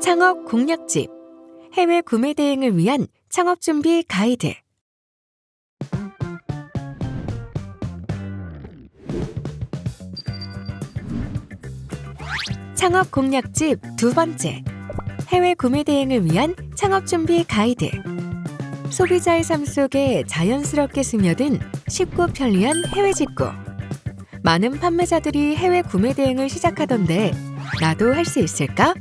창업 공략집, 해외 구매 대행을 위한 창업 준비 가이드. 창업 공략집 두 번째, 해외 구매 대행을 위한 창업 준비 가이드. 소비자의 삶 속에 자연스럽게 스며든 쉽고 편리한 해외 직구. 많은 판매자들이 해외 구매 대행을 시작하던데 나도 할 수 있을까?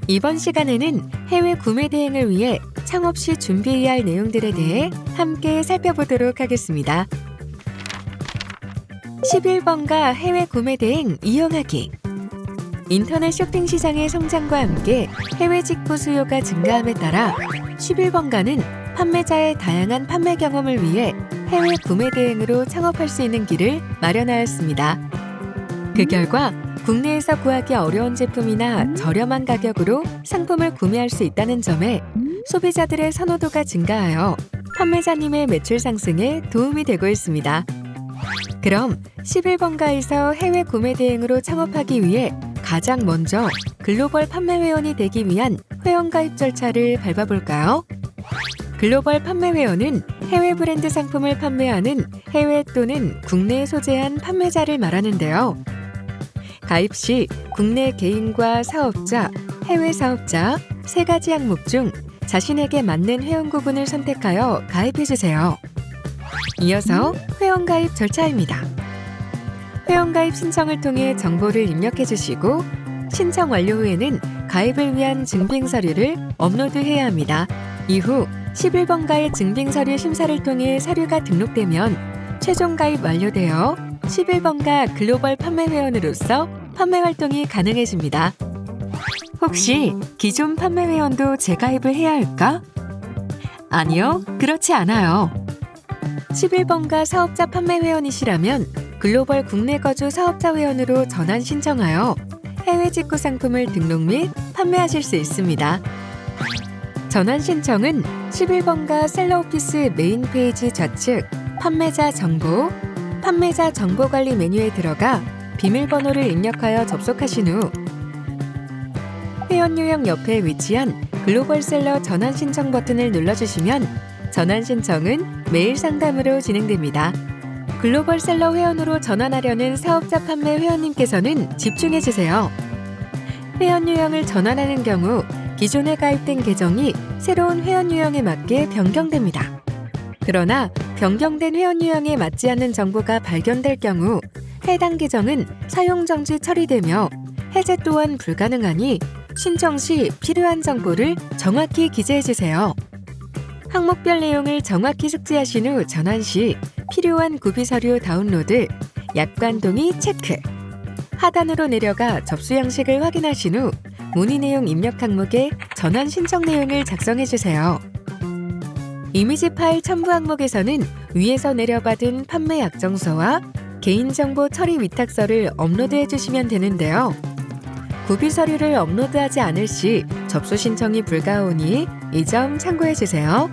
이번 시간에는 해외 구매 대행을 위해 창업 시 준비해야 할 내용들에 대해 함께 살펴보도록 하겠습니다. 11번가 해외 구매 대행 이용하기. 인터넷 쇼핑 시장의 성장과 함께 해외 직구 수요가 증가함에 따라 11번가는 판매자의 다양한 판매 경험을 위해 해외 구매 대행으로 창업할 수 있는 길을 마련하였습니다. 그 결과 국내에서 구하기 어려운 제품이나 저렴한 가격으로 상품을 구매할 수 있다는 점에 소비자들의 선호도가 증가하여 판매자님의 매출 상승에 도움이 되고 있습니다. 그럼 11번가에서 해외 구매 대행으로 창업하기 위해 가장 먼저 글로벌 판매 회원이 되기 위한 회원 가입 절차를 밟아볼까요? 글로벌 판매 회원은 해외 브랜드 상품을 판매하는 해외 또는 국내에 소재한 판매자를 말하는데요. 가입 시 국내 개인과 사업자, 해외 사업자 세 가지 항목 중 자신에게 맞는 회원 구분을 선택하여 가입해주세요. 이어서 회원 가입 절차입니다. 회원 가입 신청을 통해 정보를 입력해주시고 신청 완료 후에는 가입을 위한 증빙 서류를 업로드해야 합니다. 이후 11번가의 증빙 서류 심사를 통해 서류가 등록되면 최종 가입 완료되어 11번가 글로벌 판매 회원으로서 판매 활동이 가능해집니다. 혹시 기존 판매 회원도 재가입을 해야 할까? 아니요, 그렇지 않아요. 11번가 사업자 판매 회원이시라면 글로벌 국내 거주 사업자 회원으로 전환 신청하여 해외 직구 상품을 등록 및 판매하실 수 있습니다. 전환 신청은 11번가 셀러 오피스 메인 페이지 좌측 판매자 정보, 판매자 정보 관리 메뉴에 들어가 비밀번호를 입력하여 접속하신 후 회원 유형 옆에 위치한 글로벌 셀러 전환 신청 버튼을 눌러주시면 전환 신청은 메일 상담으로 진행됩니다. 글로벌 셀러 회원으로 전환하려는 사업자 판매 회원님께서는 집중해주세요. 회원 유형을 전환하는 경우 기존에 가입된 계정이 새로운 회원 유형에 맞게 변경됩니다. 그러나 변경된 회원 유형에 맞지 않는 정보가 발견될 경우 해당 계정은 사용 정지 처리되며 해제 또한 불가능하니 신청 시 필요한 정보를 정확히 기재해주세요. 항목별 내용을 정확히 숙지하신 후 전환 시 필요한 구비 서류 다운로드, 약관 동의 체크. 하단으로 내려가 접수 양식을 확인하신 후 문의 내용 입력 항목에 전환 신청 내용을 작성해주세요. 이미지 파일 첨부 항목에서는 위에서 내려받은 판매 약정서와 개인정보 처리 위탁서를 업로드해 주시면 되는데요. 구비 서류를 업로드하지 않을 시 접수 신청이 불가하오니 이 점 참고해 주세요.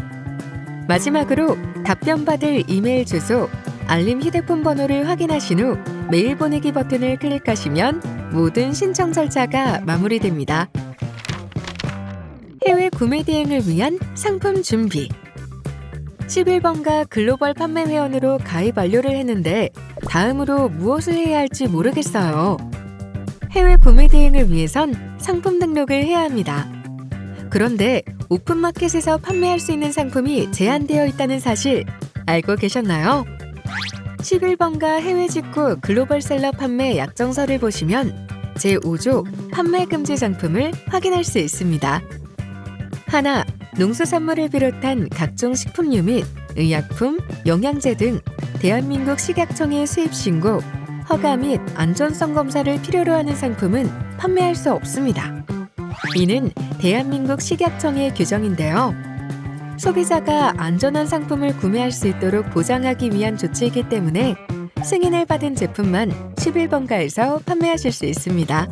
마지막으로 답변 받을 이메일 주소, 알림 휴대폰 번호를 확인하신 후 메일 보내기 버튼을 클릭하시면 모든 신청 절차가 마무리됩니다. 해외 구매 대행을 위한 상품 준비. 11번가 글로벌 판매 회원으로 가입 완료를 했는데 다음으로 무엇을 해야 할지 모르겠어요. 해외 구매 대행을 위해선 상품 등록을 해야 합니다. 그런데 오픈마켓에서 판매할 수 있는 상품이 제한되어 있다는 사실 알고 계셨나요? 11번가 해외 직구 글로벌 셀러 판매 약정서를 보시면 제5조 판매 금지 상품을 확인할 수 있습니다. 하나, 농수산물을 비롯한 각종 식품류 및 의약품, 영양제 등 대한민국 식약청의 수입 신고, 허가 및 안전성 검사를 필요로 하는 상품은 판매할 수 없습니다. 이는 대한민국 식약청의 규정인데요. 소비자가 안전한 상품을 구매할 수 있도록 보장하기 위한 조치이기 때문에 승인을 받은 제품만 11번가에서 판매하실 수 있습니다.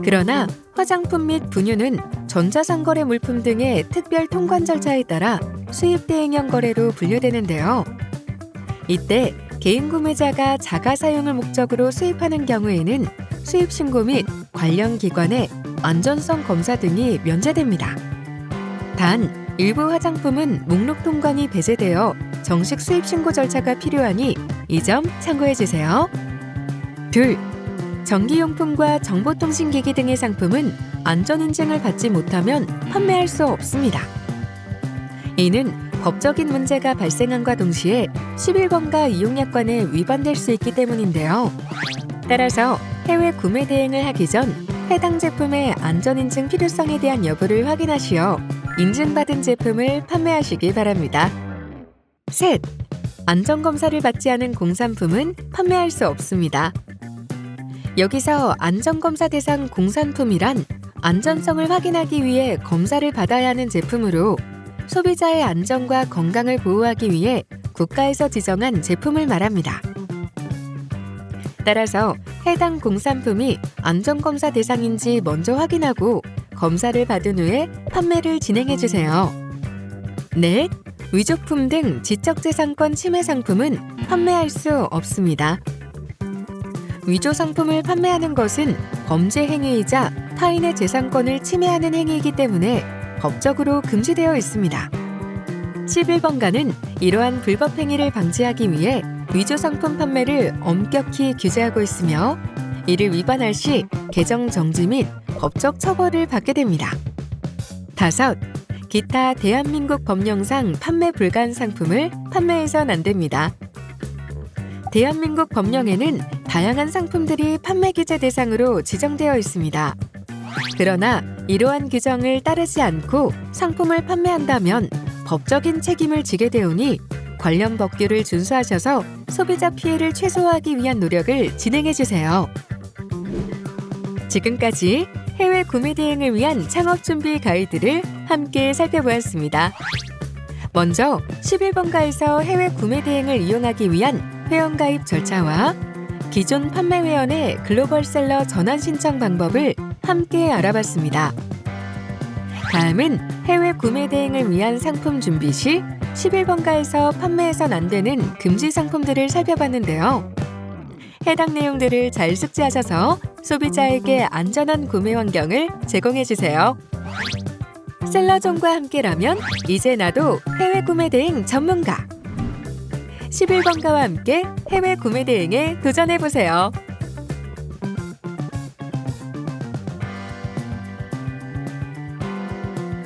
그러나 화장품 및 분유는 전자상거래 물품 등의 특별 통관 절차에 따라 수입 대행형 거래로 분류되는데요. 이때 개인 구매자가 자가 사용을 목적으로 수입하는 경우에는 수입 신고 및 관련 기관에 안전성 검사 등이 면제됩니다. 단, 일부 화장품은 목록 통관이 배제되어 정식 수입 신고 절차가 필요하니 이 점 참고해 주세요. 2. 전기용품과 정보통신기기 등의 상품은 안전인증을 받지 못하면 판매할 수 없습니다. 이는 법적인 문제가 발생함과 동시에 11번가 이용약관에 위반될 수 있기 때문인데요. 따라서 해외 구매 대행을 하기 전 해당 제품의 안전인증 필요성에 대한 여부를 확인하시어 인증받은 제품을 판매하시기 바랍니다. 셋. 안전검사를 받지 않은 공산품은 판매할 수 없습니다. 여기서 안전검사 대상 공산품이란 안전성을 확인하기 위해 검사를 받아야 하는 제품으로 소비자의 안전과 건강을 보호하기 위해 국가에서 지정한 제품을 말합니다. 따라서 해당 공산품이 안전검사 대상인지 먼저 확인하고 검사를 받은 후에 판매를 진행해 주세요. 넷. 위조품 등 지적재산권 침해 상품은 판매할 수 없습니다. 위조 상품을 판매하는 것은 범죄 행위이자 타인의 재산권을 침해하는 행위이기 때문에 법적으로 금지되어 있습니다. 11번가는 이러한 불법 행위를 방지하기 위해 위조 상품 판매를 엄격히 규제하고 있으며 이를 위반할 시 계정 정지 및 법적 처벌을 받게 됩니다. 5. 기타 대한민국 법령상 판매 불가한 상품을 판매해선 안 됩니다. 대한민국 법령에는 다양한 상품들이 판매 규제 대상으로 지정되어 있습니다. 그러나 이러한 규정을 따르지 않고 상품을 판매한다면 법적인 책임을 지게 되오니 관련 법규를 준수하셔서 소비자 피해를 최소화하기 위한 노력을 진행해 주세요. 지금까지 해외 구매 대행을 위한 창업 준비 가이드를 함께 살펴보았습니다. 먼저 11번가에서 해외 구매 대행을 이용하기 위한 회원가입 절차와 기존 판매 회원의 글로벌 셀러 전환 신청 방법을 함께 알아봤습니다. 다음은 해외 구매 대행을 위한 상품 준비 시 11번가에서 판매해선 안 되는 금지 상품들을 살펴봤는데요. 해당 내용들을 잘 숙지하셔서 소비자에게 안전한 구매 환경을 제공해 주세요. 셀러존과 함께라면 이제 나도 해외 구매 대행 전문가. 11번가와 함께 해외 구매 대행에 도전해 보세요.